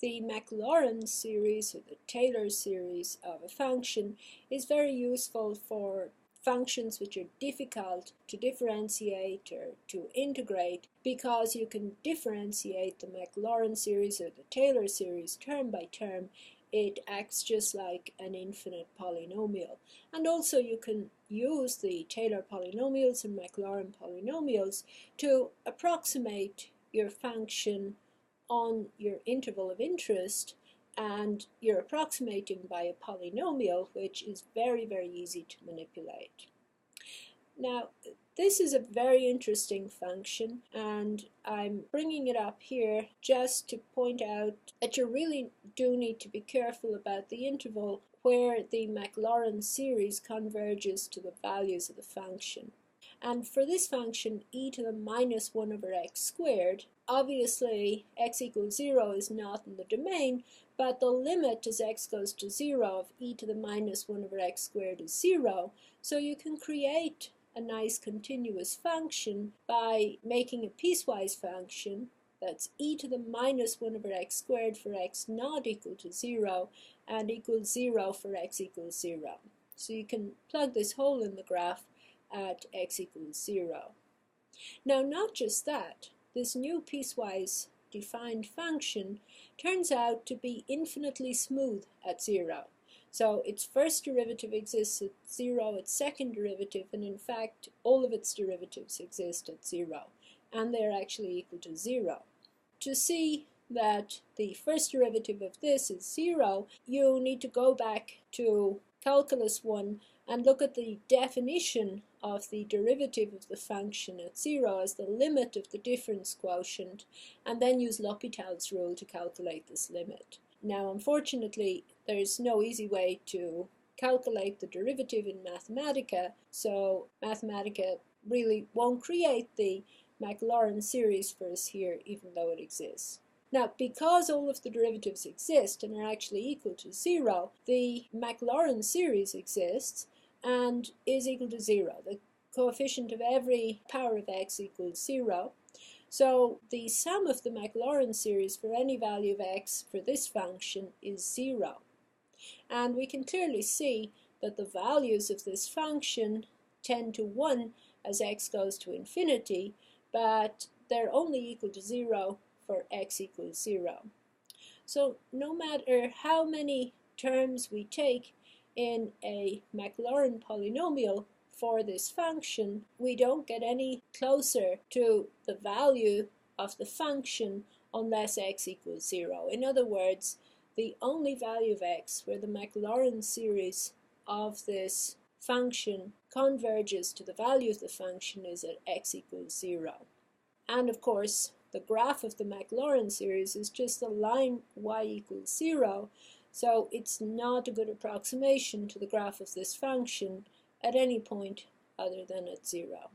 the Maclaurin series or the Taylor series of a function is very useful for functions which are difficult to differentiate or to integrate, because you can differentiate the Maclaurin series or the Taylor series term by term. It acts just like an infinite polynomial. And also you can use the Taylor polynomials and Maclaurin polynomials to approximate your function on your interval of interest, and you're approximating by a polynomial, which is very, very easy to manipulate. Now, this is a very interesting function, and I'm bringing it up here just to point out that you really do need to be careful about the interval where the Maclaurin series converges to the values of the function. And for this function, e to the minus 1 over x squared, obviously x equals 0 is not in the domain, but the limit as x goes to 0 of e to the minus 1 over x squared is 0. So you can create a nice continuous function by making a piecewise function that's e to the minus 1 over x squared for x not equal to 0 and equals 0 for x equals 0. So you can plug this hole in the graph at x equals 0. Now, not just that, this new piecewise defined function turns out to be infinitely smooth at 0. So its first derivative exists at 0, its second derivative, and in fact all of its derivatives exist at 0, and they're actually equal to 0. To see that the first derivative of this is 0, you need to go back to Calculus 1 and look at the definition of the derivative of the function at 0 as the limit of the difference quotient, and then use L'Hopital's rule to calculate this limit. Now, unfortunately, there's no easy way to calculate the derivative in Mathematica, so Mathematica really won't create the Maclaurin series for us here, even though it exists. Now, because all of the derivatives exist and are actually equal to 0, the Maclaurin series exists and is equal to 0. The coefficient of every power of x equals 0. So the sum of the Maclaurin series for any value of x for this function is 0. And we can clearly see that the values of this function tend to 1 as x goes to infinity, but they're only equal to 0 for x equals 0. So no matter how many terms we take in a Maclaurin polynomial for this function, we don't get any closer to the value of the function unless x equals 0. In other words, the only value of x where the Maclaurin series of this function converges to the value of the function is at x equals 0. And of course, the graph of the Maclaurin series is just the line y equals 0, so it's not a good approximation to the graph of this function at any point other than at 0.